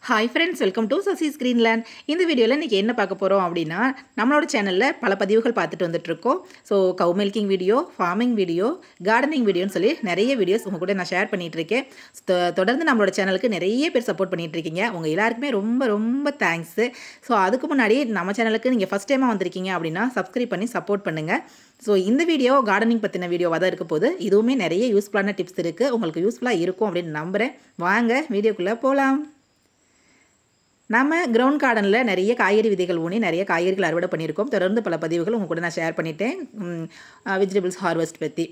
Hi friends, welcome to Sasi's Greenland. இந்த வீடியோவில் இன்றைக்கி என்ன பார்க்க போகிறோம் அப்படின்னா, நம்மளோட சேனலில் பல பதிவுகள் பார்த்துட்டு வந்துட்டுருக்கோம். So cow milking video, farming video, gardening வீடியோன்னு சொல்லி நிறைய வீடியோஸ் உங்கள் கூட நான் ஷேர் பண்ணிகிட்ருக்கேன். தொடர்ந்து நம்மளோட சேனலுக்கு நிறைய பேர் சப்போர்ட் பண்ணிகிட்ருக்கீங்க. உங்கள் எல்லாருக்குமே ரொம்ப ரொம்ப தேங்க்ஸு. ஸோ அதுக்கு முன்னாடி நம்ம சேனலுக்கு நீங்கள் ஃபஸ்ட் டைமாக வந்திருக்கீங்க அப்படின்னா சப்ஸ்கிரைப் பண்ணி சப்போர்ட் பண்ணுங்கள். ஸோ இந்த வீடியோ கார்டனிங் பற்றின வீடியோவாக தான் இருக்க போது. இதுவுமே நிறைய யூஸ்ஃபுல்லான டிப்ஸ் இருக்குது. உங்களுக்கு யூஸ்ஃபுல்லாக இருக்கும் அப்படின்னு நம்புகிறேன். வாங்க வீடியோக்குள்ளே போகலாம். நம்ம கிரவுண்ட் கார்டனில் நிறைய காய்கறி விதைகள் ஊனி நிறைய காய்கறிகள் அறுவடை பண்ணியிருக்கோம். தொடர்ந்து பல பதிவுகள் உங்கள் கூட நான் ஷேர் பண்ணிட்டேன் வெஜிடபிள்ஸ் ஹார்வெஸ்ட் பற்றி.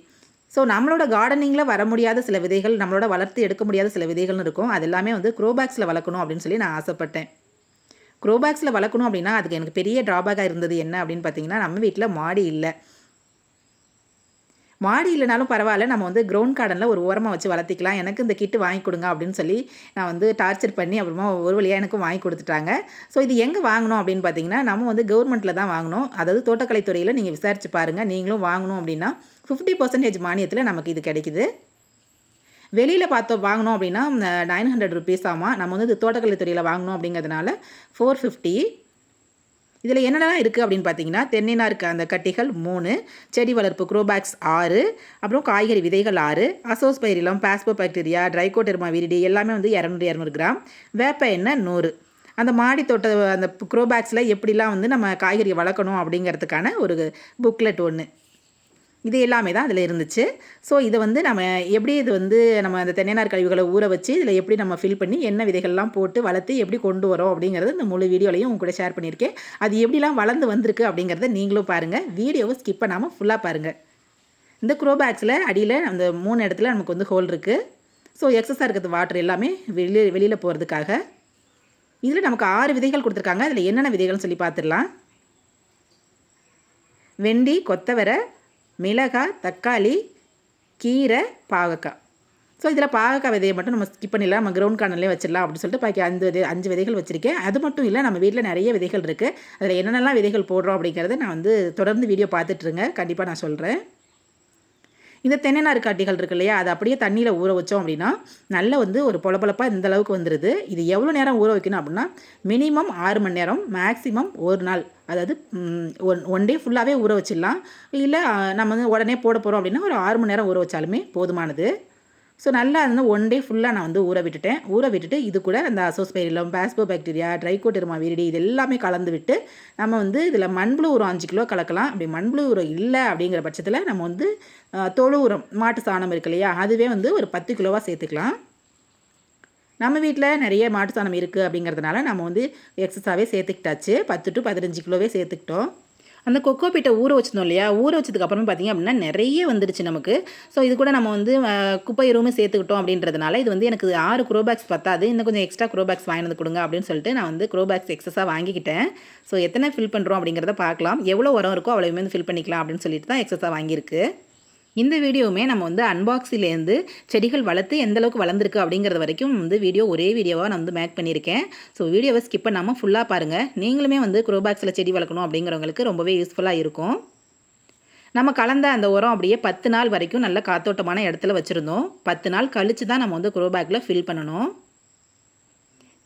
ஸோ நம்மளோட கார்டனிங்கில் வர முடியாத சில விதைகள், நம்மளோட வளர்த்து எடுக்க முடியாத சில விதைகள்னு இருக்கும். அது எல்லாமே வந்து க்ரோபேக்ஸில் வளர்க்கணும் அப்படின்னு சொல்லி நான் ஆசைப்பட்டேன். க்ரோபேக்ஸில் வளர்க்கணும் அப்படின்னா அதுக்கு எனக்கு பெரிய ட்ராபேக்காக இருந்தது என்ன அப்படின்னு பார்த்தீங்கன்னா, நம்ம வீட்டில் மாடி இல்லை. மாடி இல்லைனாலும் பரவாயில்ல, நம்ம வந்து கிரவுண்ட் கார்டனில் ஒரு ஓரமாக வச்சு வளர்த்திக்கலாம், எனக்கு இந்த கிட்டு வாங்கி கொடுங்க அப்படின்னு சொல்லி நான் வந்து டார்ச்சர் பண்ணி அப்புறமா ஒரு வழியாக எனக்கும் வாங்கி கொடுத்துட்டாங்க. ஸோ இது எங்கே வாங்கணும் அப்படின்னு பார்த்தீங்கன்னா, நம்ம வந்து கவர்மெண்ட்டில் தான் வாங்கணும். அதாவது தோட்டக்கலைத்துறையில் நீங்கள் விசாரித்து பாருங்கள். நீங்களும் வாங்கணும் அப்படின்னா 50% மானியத்தில் நமக்கு இது கிடைக்குது. வெளியில் வாங்கணும் அப்படின்னா 900 ருபீஸ் ஆமாம். நம்ம வந்து இது தோட்டக்கலைத்துறையில் வாங்கணும் அப்படிங்கிறதுனால 450. இதில் என்னென்னலாம் இருக்குது அப்படின்னு பார்த்தீங்கன்னா, தென்னை இருக்க அந்த கட்டிகள் 3, செடி வளர்ப்பு க்ரோபேக்ஸ் 6, அப்புறம் காய்கறி விதைகள் 6, அசோஸ்பைரிலம், பாஸ்போபாக்டீரியா, ட்ரைகோடெர்மா விரிடி எல்லாமே வந்து 200 கிராம், வேப்ப எண்ணெய் 100. அந்த மாடி தோட்ட அந்த க்ரோபேக்ஸில் எப்படிலாம் வந்து நம்ம காய்கறி வளர்க்கணும் அப்படிங்கிறதுக்கான ஒரு புக்லெட் ஒன்று. இது எல்லாமே தான் அதில் இருந்துச்சு. ஸோ இதை வந்து நம்ம எப்படி இது வந்து நம்ம அந்த தென்னைநார் கழிவுகளை ஊற வச்சு இதில் எப்படி நம்ம ஃபில் பண்ணி என்ன விதைகள்லாம் போட்டு வளர்த்து எப்படி கொண்டு வரோம் அப்படிங்கிறது இந்த முழு வீடியோலையும் உங்க கூட ஷேர் பண்ணியிருக்கேன். அது எப்படிலாம் வளர்ந்து வந்திருக்கு அப்படிங்கிறத நீங்களும் பாருங்கள். வீடியோவை ஸ்கிப் பண்ணாமல் ஃபுல்லாக பாருங்கள். இந்த க்ரோபேக்ஸில் அடியில் அந்த 3 இடத்துல நமக்கு வந்து ஹோல் இருக்குது. ஸோ எக்ஸஸாக இருக்கிறது வாட்டர் எல்லாமே வெளியில் போகிறதுக்காக. இதில் நமக்கு 6 விதைகள் கொடுத்துருக்காங்க. அதில் என்னென்ன விதைகள்னு சொல்லி பார்த்துடலாம். வெண்டி, கொத்தவரை, மிளகாய், தக்காளி, கீரை, பாகக்காய். ஸோ இதில் பாகக்காய் விதையை மட்டும் நம்ம ஸ்கிப் பண்ணிடலாம். நம்ம கிரவுண்ட் கார்டன்லேயே வச்சிடலாம் அப்படின்னு சொல்லிட்டு பாக்கி 5 விதைகள் வச்சுருக்கேன். அது மட்டும் இல்லை, நம்ம வீட்டில் நிறைய விதைகள் இருக்குது. அதில் என்னென்னலாம் விதைகள் போடுறோம் அப்படிங்கிறத நான் வந்து தொடர்ந்து வீடியோ பார்த்துட்ருங்க. கண்டிப்பாக நான் சொல்கிறேன். இந்த தென்னை காட்டிகள் இருக்கு இல்லையா, அதை அப்படியே தண்ணியில் ஊற வச்சோம் அப்படின்னா நல்லா வந்து ஒரு பொலப்பொலப்பாக இந்த அளவுக்கு வந்துடுது. இது எவ்வளோ நேரம் ஊற வைக்கணும் அப்படின்னா மினிமம் 6 மணி நேரம், மேக்ஸிமம் ஒரு நாள். அதாவது ஒன் டே ஃபுல்லாகவே ஊற வச்சிடலாம். இல்லை நம்ம வந்து உடனே போட போகிறோம் அப்படின்னா ஒரு 6 மணி நேரம் ஊற வச்சாலுமே போதுமானது. ஸோ நல்லா வந்து ஒன் டே ஃபுல்லாக நான் வந்து ஊற விட்டுட்டு இது கூட அந்த அசோஸ்பைரிலம், பாஸ்போபாக்டீரியா, ட்ரைகோடெர்மா விரிடி இது எல்லாமே கலந்து விட்டு நம்ம வந்து இதில் மண்புழு உரம் 5 கிலோ கலக்கலாம். அப்படி மண்புழு உரம் இல்லை அப்படிங்கிற பட்சத்தில் நம்ம வந்து தொழு உரம், மாட்டு சாணம் இருக்கு இல்லையா, அதுவே வந்து ஒரு 10 கிலோவாக சேர்த்துக்கலாம். நம்ம வீட்டில் நிறைய மாட்டு சாணம் இருக்குது அப்படிங்கிறதுனால நம்ம வந்து எக்ஸஸாகவே சேர்த்துக்கிட்டாச்சு. 10 to 15 கிலோவே சேர்த்துக்கிட்டோம். அந்த கொக்கோ பீட்டை ஊற வச்சிருந்தோம் இல்லையா, ஊற வச்சதுக்கு அப்புறமே பார்த்திங்க அப்படின்னா நிறைய வந்துடுச்சு நமக்கு. ஸோ இது கூட நம்ம வந்து குப்பை எருவுமே சேர்த்துக்கிட்டோம் அப்படின்றதுனால இது வந்து எனக்கு 6 க்ரோபேக்ஸ் பத்தாது, இன்னும் கொஞ்சம் எக்ஸ்ட்ரா க்ரோபேக்ஸ் வாங்கி வந்து கொடுங்க அப்படின்னு சொல்லிட்டு நான் வந்து க்ரோபேக்ஸ் எக்ஸஸாக வாங்கிக்கிட்டேன். ஸோ எத்தனை ஃபில் பண்ணுறோம் அப்படிங்கிறத பார்க்கலாம். எவ்வளோ உரம் இருக்கோ அவ்வளோவுமே வந்து ஃபில் பண்ணிக்கலாம் அப்படின்னு சொல்லிட்டு தான் எக்ஸஸாக வாங்கியிருக்கு. இந்த வீடியோவுமே நம்ம வந்து அன்பாக்ஸிலேருந்து செடிகள் வளர்த்து எந்தளவுக்கு வளர்ந்துருக்கு அப்படிங்கிறது வரைக்கும் வந்து ஒரே வீடியோவாக நான் வந்து மேக் பண்ணியிருக்கேன். ஸோ வீடியோவை ஸ்கிப் பண்ணாமல் ஃபுல்லாக பாருங்கள். நீங்களுமே வந்து க்ரோபேக்ஸில் செடி வளர்க்கணும் அப்படிங்கிறவங்களுக்கு ரொம்பவே யூஸ்ஃபுல்லாக இருக்கும். நம்ம கலந்த அந்த உரம் அப்படியே 10 நாள் வரைக்கும் நல்ல காத்தோட்டமான இடத்துல வச்சுருந்தோம். 10 நாள் கழித்து தான் நம்ம வந்து க்ரோபேக்கில் ஃபில் பண்ணணும்.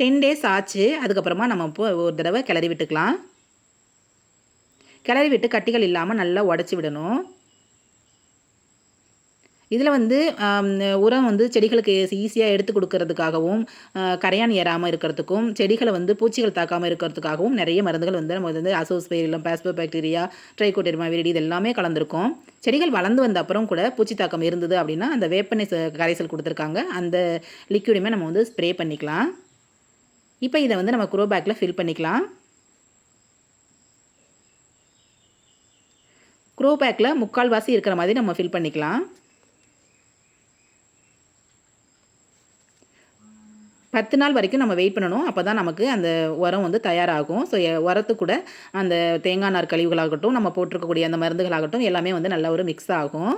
10 டேஸ் ஆச்சு. அதுக்கப்புறமா நம்ம இப்போ ஒரு தடவை கிளறி விட்டுக்கலாம். கிளறி விட்டு கட்டிகள் இல்லாமல் நல்லா உடச்சி விடணும். இதில் வந்து உரம் வந்து செடிகளுக்கு ஈஸியாக எடுத்து கொடுக்கறதுக்காகவும், கரையான் ஏறாமல் இருக்கிறதுக்கும், செடிகளை வந்து பூச்சிகள் தாக்காமல் இருக்கிறதுக்காகவும் நிறைய மருந்துகள் வந்து நம்ம வந்து அசோஸ்பைரிலம், பாஸ்போபாக்டீரியா, ட்ரைகோடெர்மா விரிடி இது எல்லாமே கலந்துருக்கும். செடிகள் வளர்ந்து வந்த அப்புறம் கூட பூச்சி தாக்கம் இருந்தது அப்படின்னா அந்த வேப்பெண்ணெய் கரைசல் கொடுத்துருக்காங்க. அந்த லிக்விடுமே நம்ம வந்து ஸ்ப்ரே பண்ணிக்கலாம். இப்போ இதை வந்து நம்ம க்ரோபேக்கில் ஃபில் பண்ணிக்கலாம். க்ரோபேக்கில் 3/4 இருக்கிற மாதிரி நம்ம ஃபில் பண்ணிக்கலாம். 10 நாள் வரைக்கும் நம்ம வெயிட் பண்ணணும். அப்போ தான் நமக்கு அந்த உரம் வந்து தயாராகும். ஸோ உரத்து கூட அந்த தேங்காய் நார் கழிவுகளாகட்டும், நம்ம போட்டிருக்கக்கூடிய அந்த மருந்துகளாகட்டும் எல்லாமே வந்து நல்லா ஒரு மிக்ஸ் ஆகும்.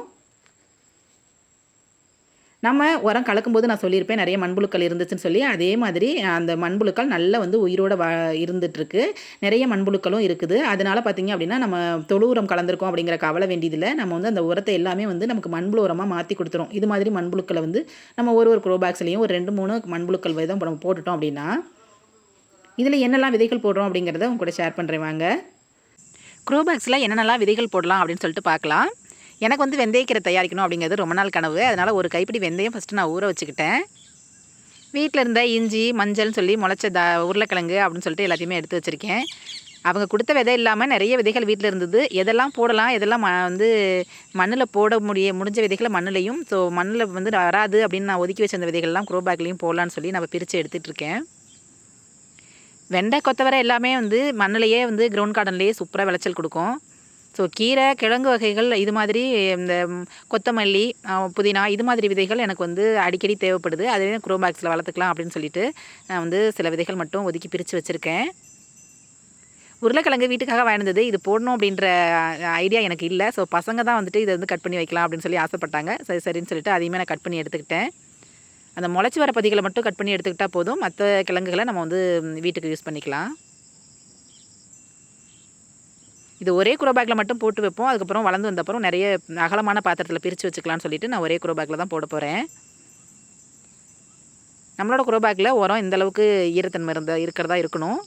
நம்ம உரம் கலக்கும்போது நான் சொல்லியிருப்பேன் நிறைய மண்புழுக்கள் இருந்துச்சுன்னு சொல்லி. அதே மாதிரி அந்த மண்புழுக்கள் நல்லா வந்து உயிரோடு இருந்துகிட்ருக்கு. நிறைய மண்புழுக்களும் இருக்குது. அதனால் பார்த்திங்க அப்படின்னா நம்ம தொழு உரம் கலந்துருக்கோம் அப்படிங்கிற கவலை வேண்டியதில்லை. நம்ம வந்து அந்த உரத்தை எல்லாமே வந்து நமக்கு மண்புழு உரமாக மாற்றி கொடுத்துரும். இது மாதிரி மண்புழுக்களை வந்து நம்ம ஒரு க்ரோபேக்ஸ்லேயும் ஒரு 2-3 மண்புழுக்கள் விதம் நம்ம போட்டுட்டோம் அப்படின்னா இதில் என்னெல்லாம் விதைகள் போடுறோம் அப்படிங்கிறத உங்க கூட ஷேர் பண்ணுறேன் வாங்க. க்ரோ பாக்ஸில் என்னென்னலாம் விதைகள் போடலாம் அப்படின்னு சொல்லிட்டு பார்க்கலாம். எனக்கு வந்து வெந்தயக்கீரை தயாரிக்கணும் அப்படிங்கிறது ரொம்ப நாள் கனவு. அதனால் ஒரு கைப்பிடி வெந்தயம் ஃபஸ்ட்டு நான் ஊற வச்சுக்கிட்டேன். வீட்டில் இருந்த இஞ்சி, மஞ்சள்னு சொல்லி முளைச்ச உருளைக்கிழங்கு அப்படின்னு சொல்லிட்டு எல்லாத்தையுமே எடுத்து வச்சுருக்கேன். அவங்க கொடுத்த விதை இல்லாமல் நிறைய விதைகள் வீட்டில் இருந்தது. எதெல்லாம் போடலாம், எதெல்லாம் வந்து மண்ணில் போட முடிஞ்ச விதைகளை மண்ணிலையும், ஸோ மண்ணில் வந்து வராது அப்படின்னு நான் ஒதுக்கி வச்ச அந்த விதைகள்லாம் க்ரோ பேக்லேயும் போடலான்னு சொல்லி நான் பிரித்து எடுத்துகிட்ருக்கேன். வெண்டை, கொத்தவரை எல்லாமே வந்து மண்ணிலையே வந்து கிரவுண்ட் கார்டன்லேயே சூப்பராக விளைச்சல் கொடுக்கும். ஸோ கீரை, கிழங்கு வகைகள் இது மாதிரி இந்த கொத்தமல்லி, புதினா இது மாதிரி விதைகள் எனக்கு வந்து அடிக்கடி தேவைப்படுது. அதுவே க்ரோ பாக்ஸில் வளர்த்துக்கலாம் அப்படின்னு சொல்லிட்டு நான் வந்து சில விதைகள் மட்டும் ஒதுக்கி பிரித்து வச்சுருக்கேன். உருளைக்கிழங்கு வீட்டுக்காக வாங்கினது, இது போடணும் அப்படின்ற ஐடியா எனக்கு இல்லை. ஸோ பசங்க தான் வந்துட்டு இதை வந்து கட் பண்ணி வைக்கலாம் அப்படின்னு சொல்லி ஆசைப்பட்டாங்க. சரி சரின்னு சொல்லிட்டு அதையுமே நான் கட் பண்ணி எடுத்துக்கிட்டேன். அந்த முளைச்சி வர பதிகளை மட்டும் கட் பண்ணி எடுத்துக்கிட்டால் போதும். மற்ற கிழங்குகளை நம்ம வந்து வீட்டுக்கு யூஸ் பண்ணிக்கலாம். இது ஒரே க்ரோ பேக்கில் மட்டும் போட்டு வைப்போம். அதுக்கப்புறம் வளர்ந்து வந்தப்புறம் நிறைய அகலமான பாத்திரத்தில் பிரித்து வச்சுக்கலான்னு சொல்லிட்டு நான் ஒரே க்ரோ பேக்கில் தான் போட போகிறேன். நம்மளோட க்ரோ பேக்கில் உரம் இந்தளவுக்கு ஈரத்தன்மை இருக்கிறதா இருக்கணும்.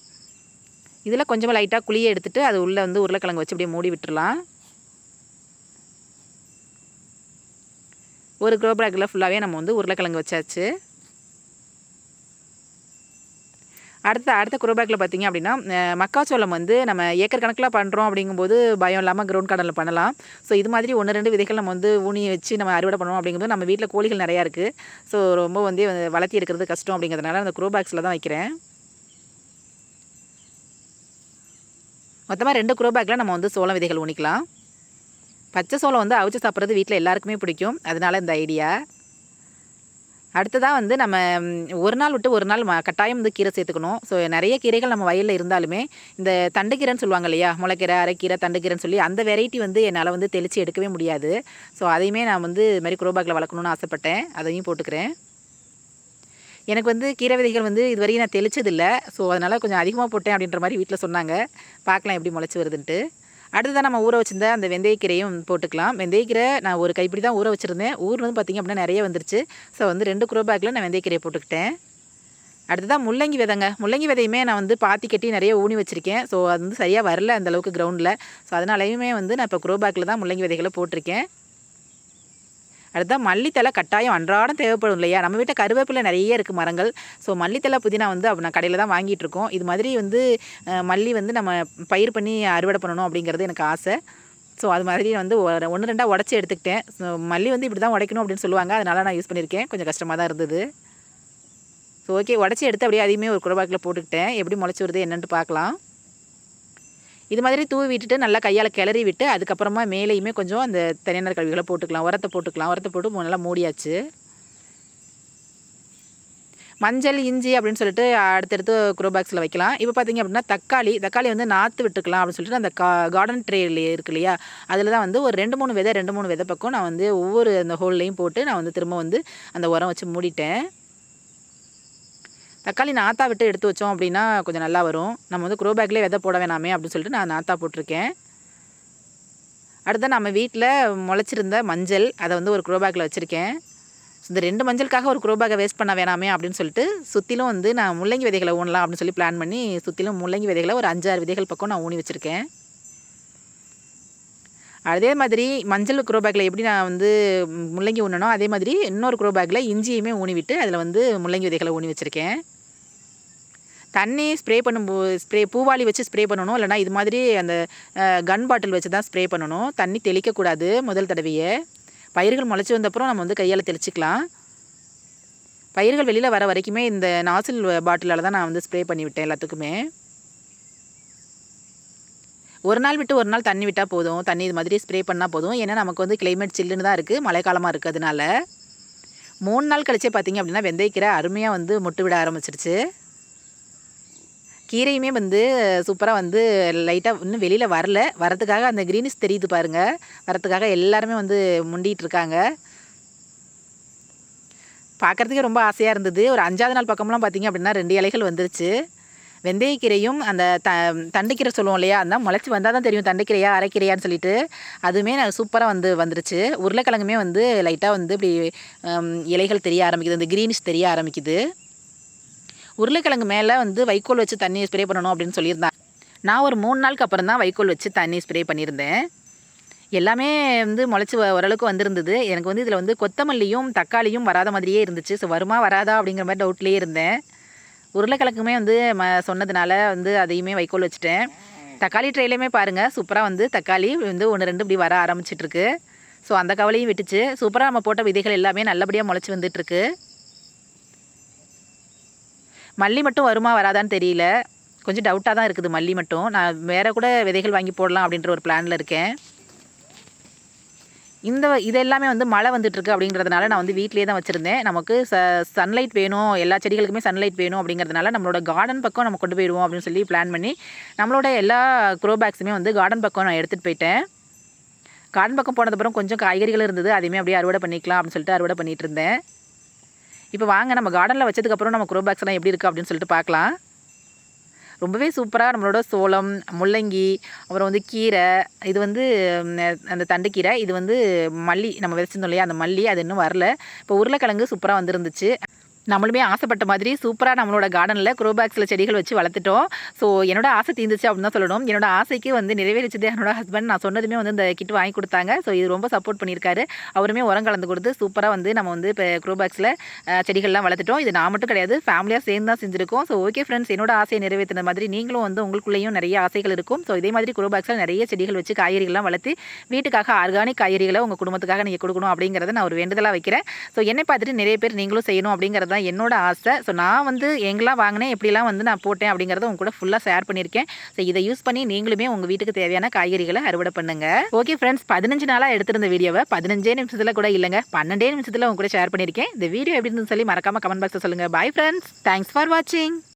இதில் கொஞ்சமாக லைட்டாக குழியை எடுத்துகிட்டு அது உள்ளே வந்து உருளைக்கிழங்கு வச்சு அப்படியே மூடி விட்டுடலாம். ஒரு க்ரோ பேக்கில் ஃபுல்லாகவே நம்ம வந்து உருளைக்கிழங்கு வச்சாச்சு. அடுத்த க்ரோ பேக்கில் பார்த்திங்க அப்படின்னா மக்காச்சோளம் வந்து நம்ம ஏக்கர் கணக்கில் பண்ணுறோம் அப்படிங்கும்போது பயம் இல்லாமல் கிரவுண்ட் கார்டனில் பண்ணலாம். ஸோ இது மாதிரி 1-2 விதைகள் நம்ம வந்து ஊனி வச்சு நம்ம அறுவடை பண்ணுவோம் அப்படிங்கும்போது நம்ம வீட்டில் கோழிகள் நிறையா இருக்குது. ஸோ ரொம்ப வந்து வளர்த்தி எடுக்கிறது கஷ்டம் அப்படிங்கிறதுனால அந்த க்ரோ பேக்ஸில் தான் வைக்கிறேன். மொத்தமாக 2 க்ரோ பேக்கில் நம்ம வந்து சோளம் விதைகள் ஊனிக்கலாம். பச்சை சோளம் வந்து அவிச்சு சாப்பிட்றது வீட்டில் எல்லாருக்குமே பிடிக்கும். அதனால இந்த ஐடியா. அடுத்ததாக வந்து நம்ம ஒரு நாள் விட்டு ஒரு நாள் கட்டாயம் வந்து கீரை சேர்த்துக்கணும். ஸோ நிறைய கீரைகள் நம்ம வயலில் இருந்தாலுமே இந்த தண்டுக்கீரைன்னு சொல்லுவாங்க இல்லையா, முளைக்கீரை, அரைக்கீரை, தண்டுக்கீரைன்னு சொல்லி அந்த வெரைட்டி வந்து என்னால் வந்து தெளித்து எடுக்கவே முடியாது. ஸோ அதையுமே நான் வந்து இது மாதிரி க்ரோ பேக்கில் வளர்க்கணுன்னு ஆசைப்பட்டேன். அதையும் போட்டுக்கிறேன். எனக்கு வந்து கீரை விதைகள் வந்து இது வரைக்கும் நான் தெளிச்சதில்லை. ஸோ அதனால் கொஞ்சம் அதிகமாக போட்டேன் அப்படின்ற மாதிரி வீட்டில் சொன்னாங்க. பார்க்கலாம் எப்படி முளைச்சி வருதுன்ட்டு. அடுத்ததான் நம்ம ஊற வச்சிருந்த அந்த வெந்தயக்கீரையும் போட்டுக்கலாம். வெந்தயக்கீரை நான் ஒரு கைப்பிடி தான் ஊற வச்சுருந்தேன். வந்து பார்த்திங்க அப்படின்னா நிறைய வந்துருச்சு. ஸோ வந்து 2 க்ரோ பேக்கில் நான் வெந்தயக்கீரையை போட்டுக்கிட்டேன். அடுத்ததான் முள்ளங்கி விதைங்க. முள்ளங்கி விதையுமே நான் வந்து பாத்தி கட்டி நிறைய ஊனி வச்சுருக்கேன். ஸோ அது வந்து சரியாக வரல அந்தளவுக்கு கிரவுண்டில். ஸோ அதனாலையுமே வந்து நான் இப்போ க்ரோ பேக்கில் தான் முள்ளங்கி விதைகளை போட்டிருக்கேன். அடுத்ததான் மல்லித்தலை கட்டாயம் அன்றாடம் தேவைப்படும் இல்லையா, நம்ம வீட்டில் கருவேப்பிலை நிறைய இருக்குது மரங்கள். ஸோ மல்லித்தலை, புதினா வந்து நான் கடையில் தான் வாங்கிட்டு இருக்கோம். இது மாதிரி வந்து மல்லி வந்து நம்ம பயிர் பண்ணி அறுவடை பண்ணணும் அப்படிங்கிறது எனக்கு ஆசை. ஸோ அது மாதிரி வந்து 1-2 உடச்சி எடுத்துக்கிட்டேன். ஸோ மல்லி வந்து இப்படி தான் உடைக்கணும் அப்படின்னு சொல்லுவாங்க. அதனால் நான் யூஸ் பண்ணியிருக்கேன். கொஞ்சம் கஷ்டமாக தான் இருந்தது. ஸோ ஓகே, உடச்சி எடுத்து அப்படியே அதையுமே ஒரு க்ரோ பேக்கில் போட்டுக்கிட்டேன். எப்படி முளைச்சி வருது என்னென்னு பார்க்கலாம். இது மாதிரி தூவி விட்டுட்டு நல்லா கையால் கிளறி விட்டு அதுக்கப்புறமா மேலேயுமே கொஞ்சம் அந்த தனியார் கழிவுகளை போட்டுக்கலாம். உரத்தை போட்டு நல்லா மூடியாச்சு. மஞ்சள், இஞ்சி அப்படின்னு சொல்லிட்டு அடுத்தடுத்து க்ரோ பாக்ஸில் வைக்கலாம். இப்போ பார்த்திங்க அப்படின்னா தக்காளி வந்து நாற்று விட்டுக்கலாம் அப்படின்னு சொல்லிட்டு அந்த கார்டன் ட்ரேல இருக்கு இல்லையா, அதில் தான் வந்து ஒரு 2-3 விதை பக்கம் நான் வந்து ஒவ்வொரு அந்த ஹோல்லையும் போட்டு நான் வந்து திரும்ப வந்து அந்த உரம் வச்சு மூடிட்டேன். தக்காளி நாற்றா விட்டு எடுத்து வச்சோம் அப்படின்னா கொஞ்சம் நல்லா வரும். நம்ம வந்து க்ரோ பேக்லேயே விதை போட வேணாமே அப்படின்னு சொல்லிட்டு நான் நாற்றா போட்டிருக்கேன். அடுத்த நம்ம வீட்டில் முளைச்சிருந்த மஞ்சள், அதை வந்து ஒரு க்ரோ பேக்கில் வச்சுருக்கேன். இந்த 2 மஞ்சளுக்காக ஒரு க்ரோ பேக்கை வேஸ்ட் பண்ண வேணாமே அப்படின்னு சொல்லிட்டு சுற்றிலும் வந்து நான் முள்ளங்கி விதைகளை ஊனலாம் அப்படின்னு சொல்லி பிளான் பண்ணி சுற்றிலும் முள்ளங்கி விதைகளை ஒரு 5-6 விதைகள் பக்கம் நான் ஊனி வச்சுருக்கேன். அதே மாதிரி மஞ்சள் க்ரோ பேக்கில் எப்படி நான் வந்து முள்ளங்கி ஊனனோ அதே மாதிரி இன்னொரு க்ரோ பேக்கில் இஞ்சியுமே ஊனி விட்டு அதில் வந்து முள்ளங்கி விதைகளை ஊனி வச்சுருக்கேன். தண்ணி ஸ்ப்ரே பூவாளி வச்சு ஸ்ப்ரே பண்ணணும். இல்லைனா இது மாதிரி அந்த கன் பாட்டில் வச்சு தான் ஸ்ப்ரே பண்ணணும். தண்ணி தெளிக்கக்கூடாது முதல் தடவையே. பயிர்கள் முளைச்சி வந்தப்புறம் நம்ம வந்து கையால் தெளிச்சிக்கலாம். பயிர்கள் வெளியில் வர வரைக்குமே இந்த நாசில் பாட்டிலால் தான் நான் வந்து ஸ்ப்ரே பண்ணிவிட்டேன் எல்லாத்துக்குமே. ஒரு நாள் விட்டு ஒரு நாள் தண்ணி விட்டால் போதும். தண்ணி இது மாதிரி ஸ்ப்ரே பண்ணால் போதும். ஏன்னா நமக்கு வந்து கிளைமேட் சில்லுன்னு தான் இருக்குது, மழைக்காலமாக இருக்கிறதுனால. 3 நாள் கழிச்சே பார்த்திங்க அப்படின்னா வெந்தயக்கீரை அருமையாக வந்து மொட்டு விட ஆரம்பிச்சிருச்சு. கீரையுமே வந்து சூப்பராக வந்து லைட்டாக இன்னும் வெளியில் வரத்துக்காக அந்த க்ரீனிஷ் தெரியுது பாருங்கள். வரத்துக்காக எல்லாருமே வந்து முண்டிகிட்டு இருக்காங்க. பார்க்குறதுக்கே ரொம்ப ஆசையாக இருந்தது. ஒரு 5ஆவது நாள் பக்கம்லாம் பார்த்திங்க அப்படின்னா 2 இலைகள் வந்துருச்சு. வெந்தயக்கீரையும் அந்த தண்டுக்கீரை சொல்லுவோம் இல்லையா, அந்த முளைச்சி வந்தால் தான் தெரியும் தண்டுக்கீரையா அரைக்கீரையான்னு சொல்லிட்டு. அதுவுமே சூப்பராக வந்துருச்சு. உருளைக்கிழங்குமே வந்து லைட்டாக வந்து இப்படி இலைகள் தெரிய ஆரம்பிக்குது, அந்த க்ரீனிஷ் தெரிய ஆரம்பிக்குது. உருளைக்கிழங்கு மேலே வந்து வைக்கோல் வச்சு தண்ணி ஸ்ப்ரே பண்ணணும் அப்படின்னு சொல்லியிருந்தாங்க. நான் ஒரு 3 நாளுக்கு அப்புறம் தான் வைக்கோல் வச்சு தண்ணி ஸ்ப்ரே பண்ணியிருந்தேன். எல்லாமே வந்து முளைச்சி ஓரளவுக்கு வந்திருந்தது. எனக்கு வந்து இதில் வந்து கொத்தமல்லியும் தக்காளியும் வராத மாதிரியே இருந்துச்சு. ஸோ வருமா வராதா அப்படிங்கிற மாதிரி டவுட்லேயே இருந்தேன். உருளைக்கிழங்குமே வந்து சொன்னதுனால வந்து அதையுமே வைக்கோல் வச்சுட்டேன். தக்காளி ட்ரைலையுமே பாருங்கள் சூப்பராக வந்து தக்காளி வந்து 1, 2 இப்படி வர ஆரம்பிச்சிட்ருக்கு. ஸோ அந்த கவலையும் விட்டுச்சு. சூப்பராக நம்ம போட்ட விதைகள் எல்லாமே நல்லபடியாக முளைச்சி வந்துட்டுருக்கு. மல்லி மட்டும் வருமா வராதான்னு தெரியல. கொஞ்சம் டவுட்டாக தான் இருக்குது மல்லி மட்டும். நான் வேறு கூட விதைகள் வாங்கி போடலாம் அப்படின்ற ஒரு பிளானில் இருக்கேன். இது எல்லாமே வந்து மழை வந்துட்டுருக்கு அப்படிங்கிறதுனால நான் வந்து வீட்டிலே தான் வச்சுருந்தேன். நமக்கு சன்லைட் வேணும், எல்லா செடிகளுக்குமே சன்லைட் வேணும் அப்படிங்கிறதுனால நம்மளோட கார்டன் பக்கம் நம்ம கொண்டு போயிடுவோம் அப்படின்னு சொல்லி பிளான் பண்ணி நம்மளோட எல்லா க்ரோ பேக்ஸுமே வந்து கார்டன் பக்கம் நான் எடுத்துகிட்டு போயிட்டேன். கார்டன் பக்கம் போனதுக்கப்புறம் கொஞ்சம் காய்கறிகள் இருந்தது. அதையுமே அப்படியே அறுவடை பண்ணிக்கலாம் அப்படின்னு சொல்லிட்டு அறுவடை பண்ணிகிட்டு இருந்தேன். இப்போ வாங்க நம்ம கார்டனில் வச்சதுக்கப்புறம் நம்ம க்ரோ பேக்ஸ்லாம் எப்படி இருக்குது அப்படின்னு சொல்லிட்டு பார்க்கலாம். ரொம்பவே சூப்பராக நம்மளோட சோளம், முள்ளங்கி, அப்புறம் வந்து கீரை, இது வந்து அந்த தண்டுக்கீரை, இது வந்து மல்லி நம்ம விதைச்சிருந்தோம் இல்லையா அந்த மல்லி, அது இன்னும் வரல. இப்போ உருளைக்கிழங்கு சூப்பராக வந்துருந்துச்சு. நம்மளுமே ஆசைப்பட்ட மாதிரி சூப்பராக நம்மளோட கார்டனில் க்ரோ பேக்ஸில் செடிகள் வச்சு வளர்த்துட்டோம். ஸோ என்னோட ஆசை தீர்ந்துச்சு அப்படின்னு தான் சொல்லணும். என்னோட ஆசைக்கு வந்து நிறைவேறிச்சது என்னோட ஹஸ்பண்ட். நான் சொன்னதுமே வந்து இந்த கிட் வாங்கி கொடுத்தாங்க. ஸோ இது ரொம்ப சப்போர்ட் பண்ணியிருக்காரு. அவருமே உரம் கலந்து கொடுத்து சூப்பராக வந்து நம்ம வந்து இப்போ க்ரோ பேக்ஸில் செடிகள்லாம் வளர்த்துட்டோம். இது நான் மட்டும் கிடையாது, ஃபேமிலியாக சேர்ந்து தான் செஞ்சுருக்கோம். ஸோ ஓகே ஃப்ரெண்ட்ஸ், என்னோட ஆசையை நிறைவேற்றின மாதிரி நீங்களும் வந்து உங்களுக்குள்ளேயும் நிறைய ஆசைகள் இருக்கும். ஸோ இதே மாதிரி க்ரோ பேக்ஸில் நிறைய செடிகள் வச்சு காய்கறிகள்லாம் வளர்த்து வீட்டுக்காக ஆர்கானிக் காய்கறிகளை உங்கள் குடும்பத்துக்காக நீங்கள் கொடுக்கணும் அப்படிங்கிறத நான் ஒரு வேண்டுதலாக வைக்கிறேன். ஸோ என்னை பார்த்துட்டு நிறைய பேர் நீங்களும் செய்யணும் அப்படிங்கிறது தான் என்னோட ஆசை. ஸோ நான் வந்து எங்கெல்லாம் வாங்கினேன், எப்படிலாம் வந்து நான் போட்டேன் அப்படிங்கிறத உங்க கூட ஃபுல்லாக ஷேர் பண்ணியிருக்கேன். ஸோ இதை யூஸ் பண்ணி நீங்களுமே உங்கள் வீட்டுக்கு தேவையான காய்கறிகளை அறுவடை பண்ணுங்க. ஓகே ஃப்ரெண்ட்ஸ், 15 நாளாக எடுத்திருந்த வீடியோவை 15 நிமிஷத்தில் கூட இல்லைங்க 12 நிமிஷத்தில் உங்க கூட ஷேர் பண்ணியிருக்கேன். இந்த வீடியோ எப்படி இருந்துன்னு சொல்லி மறக்காமல் கமெண்ட் பாக்ஸில் சொல்லுங்கள். பை ஃப்ரெண்ட்ஸ், தேங்க்ஸ் ஃபார் வாட்சிங்.